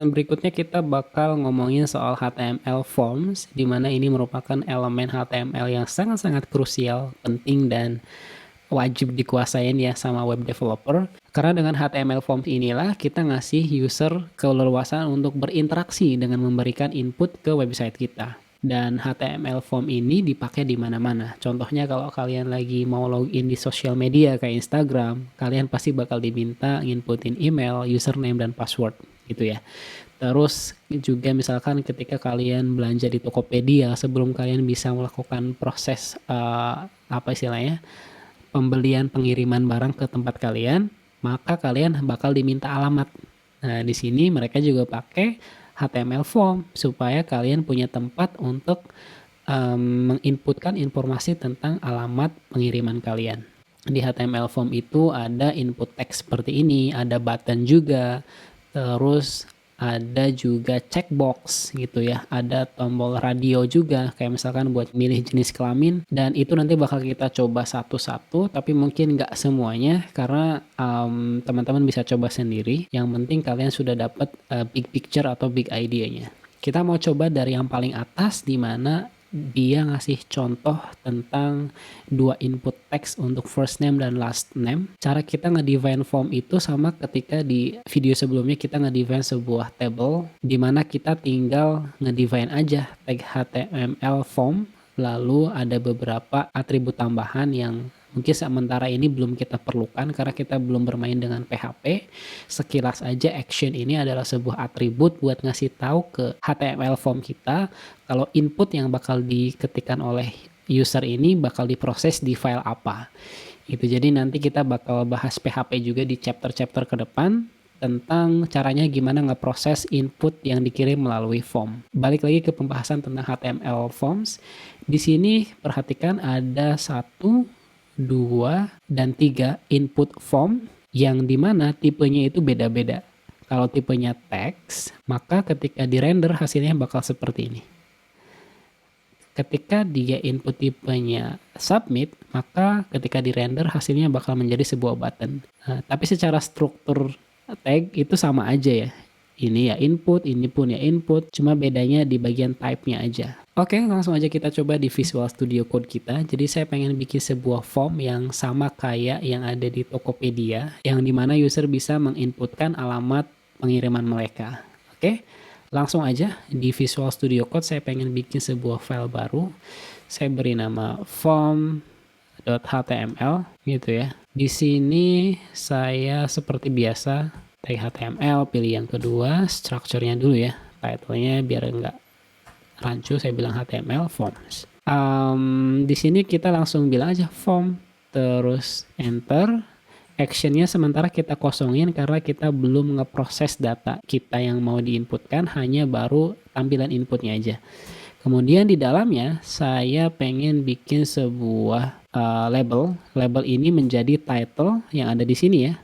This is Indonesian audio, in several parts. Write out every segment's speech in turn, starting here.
Dan berikutnya kita bakal ngomongin soal HTML forms, di mana ini merupakan elemen HTML yang sangat-sangat krusial, penting, dan wajib dikuasain ya sama web developer. Karena dengan HTML forms inilah kita ngasih user keleluasaan untuk berinteraksi dengan memberikan input ke website kita. Dan HTML form ini dipakai di mana-mana. Contohnya kalau kalian lagi mau login di sosial media kayak Instagram, kalian pasti bakal diminta nginputin email, username, dan password gitu ya. Terus juga misalkan ketika kalian belanja di Tokopedia, sebelum kalian bisa melakukan proses apa istilahnya, pembelian pengiriman barang ke tempat kalian, maka kalian bakal diminta alamat. Nah, di sini mereka juga pakai HTML form supaya kalian punya tempat untuk menginputkan informasi tentang alamat pengiriman kalian. Di HTML form itu ada input teks seperti ini, ada button juga, terus ada juga checkbox gitu ya, ada tombol radio juga kayak misalkan buat milih jenis kelamin, dan itu nanti bakal kita coba satu-satu tapi mungkin nggak semuanya karena teman-teman bisa coba sendiri. Yang penting kalian sudah dapat big picture atau big idea-nya. Kita mau coba dari yang paling atas, di mana dia ngasih contoh tentang dua input teks untuk first name dan last name. Cara kita nge-define form itu sama ketika di video sebelumnya kita nge-define sebuah table, di mana kita tinggal nge-define aja tag HTML form, lalu ada beberapa atribut tambahan yang mungkin sementara ini belum kita perlukan karena kita belum bermain dengan PHP. Sekilas aja action ini adalah sebuah atribut buat ngasih tahu ke HTML form kita kalau input yang bakal diketikkan oleh user ini bakal diproses di file apa. Itu jadi nanti kita bakal bahas PHP juga di chapter-chapter ke depan tentang caranya gimana ngeproses input yang dikirim melalui form. Balik lagi ke pembahasan tentang HTML forms. Di sini perhatikan ada 1, 2, dan 3 input form yang dimana tipenya itu beda-beda. Kalau tipenya teks, maka ketika di-render hasilnya bakal seperti ini. Ketika dia input tipenya submit, maka ketika di-render hasilnya bakal menjadi sebuah button. Nah, tapi secara struktur tag itu sama aja ya. Ini ya input, ini pun ya input, cuma bedanya di bagian type-nya aja. Oke, langsung aja kita coba di Visual Studio Code kita. Jadi saya pengen bikin sebuah form yang sama kayak yang ada di Tokopedia, yang dimana user bisa menginputkan alamat pengiriman mereka. Oke, langsung aja di Visual Studio Code saya pengen bikin sebuah file baru. Saya beri nama form.html gitu ya. Di sini saya seperti biasa tag HTML, pilih yang kedua, structure-nya dulu ya, title-nya biar nggak rancu, saya bilang HTML forms. Di sini kita langsung bilang aja form, terus enter. Action-nya sementara kita kosongin karena kita belum ngeproses data kita yang mau diinputkan, hanya baru tampilan inputnya aja. Kemudian di dalamnya saya pengen bikin sebuah label. Label ini menjadi title yang ada di sini ya.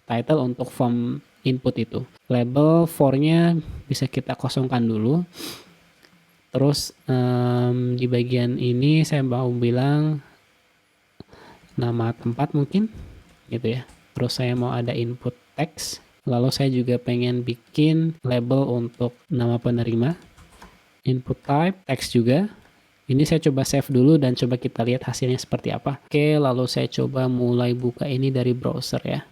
Title untuk form input itu. Label for-nya bisa kita kosongkan dulu. Terus di bagian ini saya mau bilang nama tempat mungkin gitu ya. Terus saya mau ada input text. Lalu saya juga pengen bikin label untuk nama penerima. Input type text juga. Ini saya coba save dulu dan coba kita lihat hasilnya seperti apa. Oke, lalu saya coba mulai buka ini dari browser ya.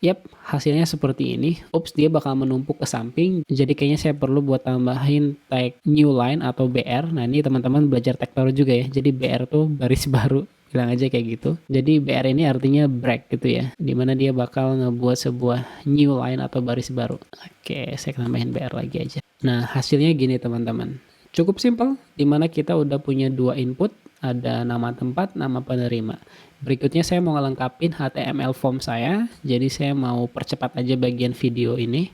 Yap, hasilnya seperti ini. Ups, dia bakal menumpuk ke samping. Jadi kayaknya saya perlu buat tambahin tag new line atau BR. Nah, ini teman-teman belajar Tektor juga ya. Jadi BR tuh baris baru. Bilang aja kayak gitu. Jadi BR ini artinya break gitu ya. Dimana dia bakal ngebuat sebuah new line atau baris baru. Oke, saya tambahin BR lagi aja. Nah, hasilnya gini teman-teman. Cukup simpel, dimana kita udah punya dua input. Ada nama tempat, nama penerima. Berikutnya saya mau ngelengkapin HTML form saya, jadi saya mau percepat aja bagian video ini.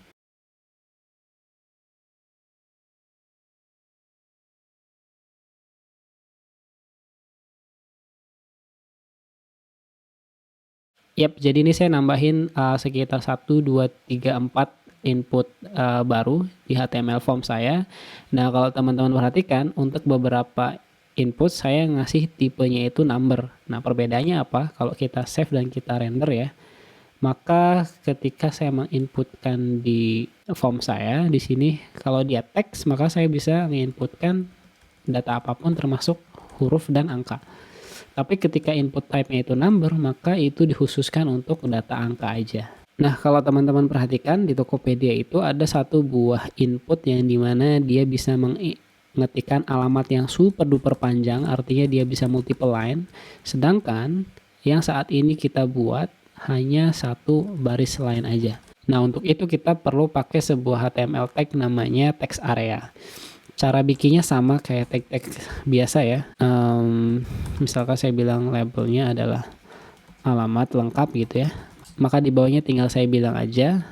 Yap, jadi ini saya nambahin sekitar 1, 2, 3, 4 input baru di HTML form saya. Nah, kalau teman-teman perhatikan, untuk beberapa input saya ngasih tipenya itu number. Nah, perbedaannya apa? Kalau kita save dan kita render ya, maka ketika saya menginputkan di form saya di sini. Kalau dia teks, maka saya bisa menginputkan data apapun termasuk huruf dan angka. Tapi ketika input type-nya itu number, maka itu dikhususkan untuk data angka aja. Nah, kalau teman-teman perhatikan di Tokopedia itu ada satu buah input yang dimana dia bisa mengetikkan alamat yang super duper panjang, artinya dia bisa multiple line. Sedangkan yang saat ini kita buat hanya satu baris line aja. Nah, untuk itu kita perlu pakai sebuah HTML tag namanya text area. Cara bikinnya sama kayak tag-tag biasa ya. Misalkan saya bilang labelnya adalah alamat lengkap gitu ya. Maka di bawahnya tinggal saya bilang aja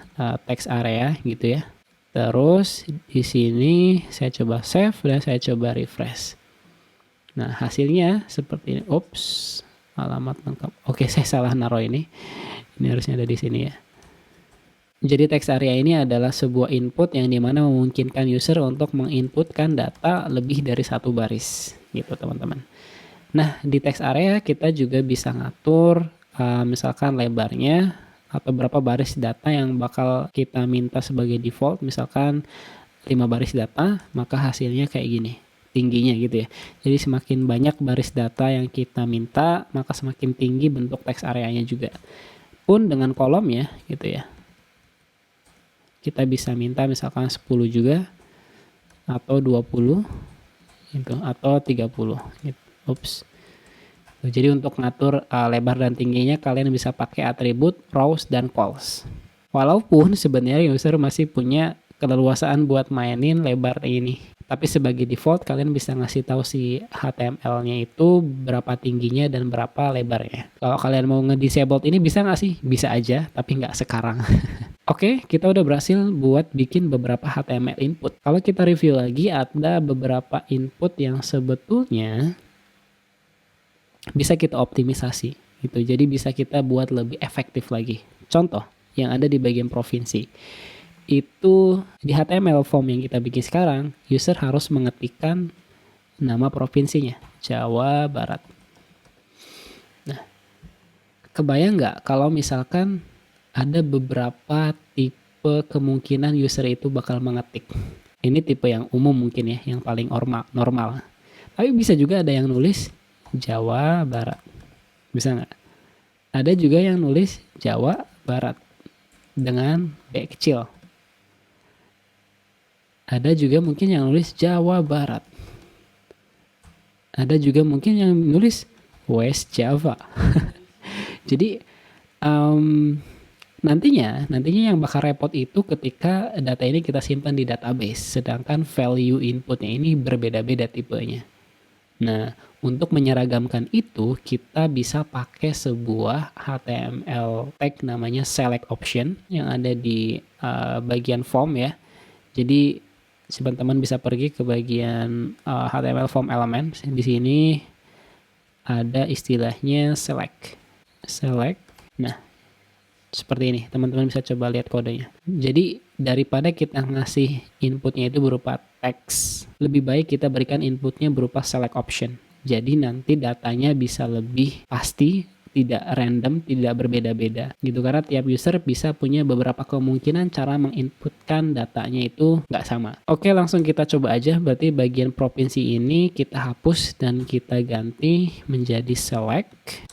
text area gitu ya. Terus di sini saya coba save dan saya coba refresh. Nah, hasilnya seperti ini. Ups, alamat lengkap. Oke, saya salah naruh ini. Ini harusnya ada di sini ya. Jadi text area ini adalah sebuah input yang dimana memungkinkan user untuk menginputkan data lebih dari satu baris gitu teman-teman. Nah, di text area kita juga bisa ngatur misalkan lebarnya atau berapa baris data yang bakal kita minta sebagai default. Misalkan 5 baris data, maka hasilnya kayak gini, tingginya gitu ya. Jadi semakin banyak baris data yang kita minta, maka semakin tinggi bentuk text areanya juga. Pun dengan kolomnya gitu ya. Kita bisa minta misalkan 10 juga atau 20 gitu, atau 30 gitu. Ups. Jadi untuk ngatur lebar dan tingginya kalian bisa pakai atribut rows dan calls. Walaupun sebenarnya user masih punya keleluasaan buat mainin lebar ini. Tapi sebagai default kalian bisa ngasih tahu si HTML-nya itu berapa tingginya dan berapa lebarnya. Kalau kalian mau nge-disabled ini bisa nggak sih? Bisa aja, tapi nggak sekarang. Oke, kita udah berhasil buat bikin beberapa HTML input. Kalau kita review lagi, ada beberapa input yang sebetulnya bisa kita optimisasi gitu. Jadi bisa kita buat lebih efektif lagi. Contoh yang ada di bagian provinsi. Itu di HTML form yang kita bikin sekarang, user harus mengetikkan nama provinsinya, Jawa Barat. Nah, kebayang nggak kalau misalkan ada beberapa tipe kemungkinan user itu bakal mengetik. Ini tipe yang umum mungkin ya, yang paling normal. Tapi bisa juga ada yang nulis Jawa Barat. Bisa nggak? Ada juga yang nulis Jawa Barat dengan B kecil. Ada juga mungkin yang nulis Jawa Barat. Ada juga mungkin yang nulis West Java. Jadi nantinya yang bakal repot itu ketika data ini kita simpan di database, sedangkan value inputnya ini berbeda-beda tipenya. Nah, untuk menyeragamkan itu, kita bisa pakai sebuah HTML tag namanya select option yang ada di bagian form ya. Jadi, teman-teman bisa pergi ke bagian HTML form element. Di sini ada istilahnya select. Nah, seperti ini. Teman-teman bisa coba lihat kodenya. Jadi, daripada kita ngasih inputnya itu berupa teks, lebih baik kita berikan inputnya berupa select option. Jadi nanti datanya bisa lebih pasti, tidak random, tidak berbeda-beda gitu, karena tiap user bisa punya beberapa kemungkinan cara menginputkan datanya itu nggak sama. Oke, langsung kita coba aja. Berarti bagian provinsi ini kita hapus dan kita ganti menjadi select.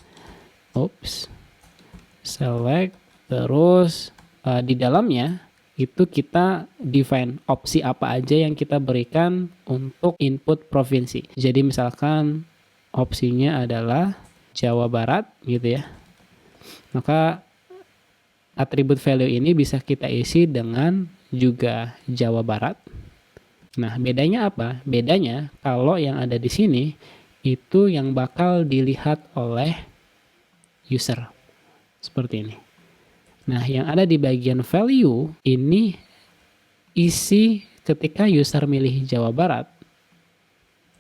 Select, terus di dalamnya itu kita define opsi apa aja yang kita berikan untuk input provinsi. Jadi misalkan opsinya adalah Jawa Barat gitu ya. Maka atribut value ini bisa kita isi dengan juga Jawa Barat. Nah, bedanya apa? Bedanya kalau yang ada di sini itu yang bakal dilihat oleh user. Seperti ini. Nah, yang ada di bagian value ini isi ketika user milih Jawa Barat,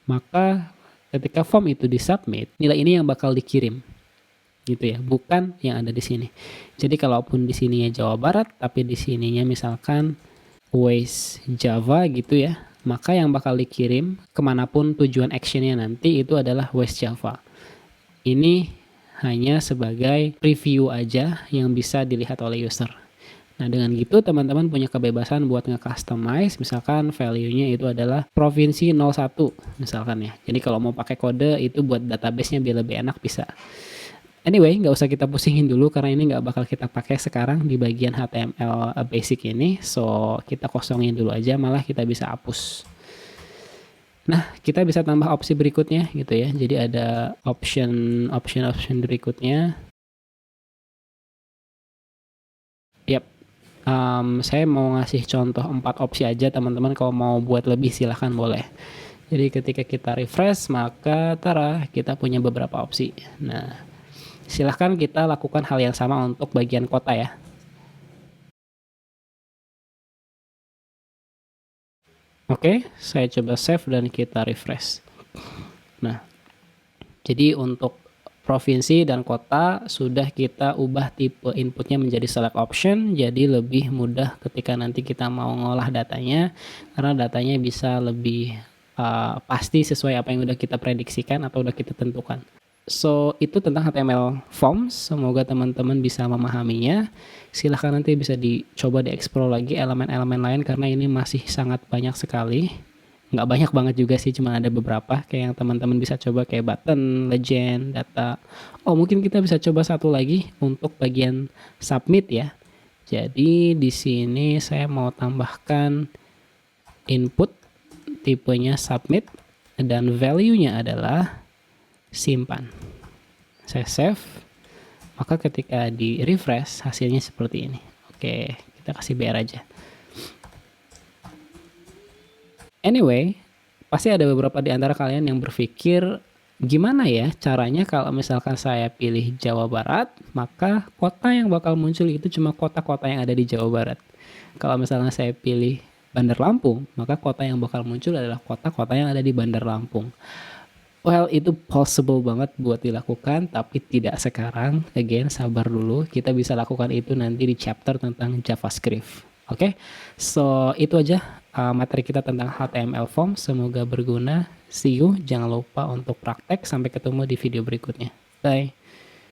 maka ketika form itu disubmit, nilai ini yang bakal dikirim. Gitu ya, bukan yang ada di sini. Jadi kalaupun di sininya Jawa Barat, tapi di sininya misalkan West Java gitu ya, maka yang bakal dikirim kemanapun tujuan actionnya nanti itu adalah West Java. Ini hanya sebagai preview aja yang bisa dilihat oleh user. Nah, dengan gitu teman-teman punya kebebasan buat nge-customize, misalkan value-nya itu adalah provinsi 01 misalkan ya. Jadi kalau mau pakai kode itu buat database-nya biar lebih enak bisa. Anyway, nggak usah kita pusingin dulu karena ini nggak bakal kita pakai sekarang di bagian HTML basic ini. So, kita kosongin dulu aja, malah kita bisa hapus. Nah, kita bisa tambah opsi berikutnya gitu ya. Jadi ada option berikutnya. Yap, saya mau ngasih contoh 4 opsi aja teman-teman, kalau mau buat lebih silahkan boleh. Jadi ketika kita refresh maka kita punya beberapa opsi. Nah, silahkan kita lakukan hal yang sama untuk bagian kota ya. Oke, saya coba save dan kita refresh. Nah, jadi untuk provinsi dan kota sudah kita ubah tipe inputnya menjadi select option, jadi lebih mudah ketika nanti kita mau ngolah datanya, karena datanya bisa lebih pasti sesuai apa yang udah kita prediksikan atau udah kita tentukan. So, itu tentang HTML forms. Semoga teman-teman bisa memahaminya. Silahkan nanti bisa dicoba dieksplor lagi elemen-elemen lain karena ini masih sangat banyak sekali. Nggak banyak banget juga sih, cuma ada beberapa kayak yang teman-teman bisa coba kayak button, legend, data. Oh, mungkin kita bisa coba satu lagi untuk bagian submit ya. Jadi di sini saya mau tambahkan input tipenya submit dan value-nya adalah simpan. Saya save, maka ketika di refresh hasilnya seperti ini. Oke, kita kasih BR aja. Anyway, pasti ada beberapa di antara kalian yang berpikir, gimana ya caranya kalau misalkan saya pilih Jawa Barat, maka kota yang bakal muncul itu cuma kota-kota yang ada di Jawa Barat. Kalau misalnya saya pilih Bandar Lampung, maka kota yang bakal muncul adalah kota-kota yang ada di Bandar Lampung. Well, itu possible banget buat dilakukan, tapi tidak sekarang. Again, sabar dulu. Kita bisa lakukan itu nanti di chapter tentang JavaScript. Oke, so itu aja materi kita tentang HTML form. Semoga berguna. See you. Jangan lupa untuk praktek. Sampai ketemu di video berikutnya. Bye.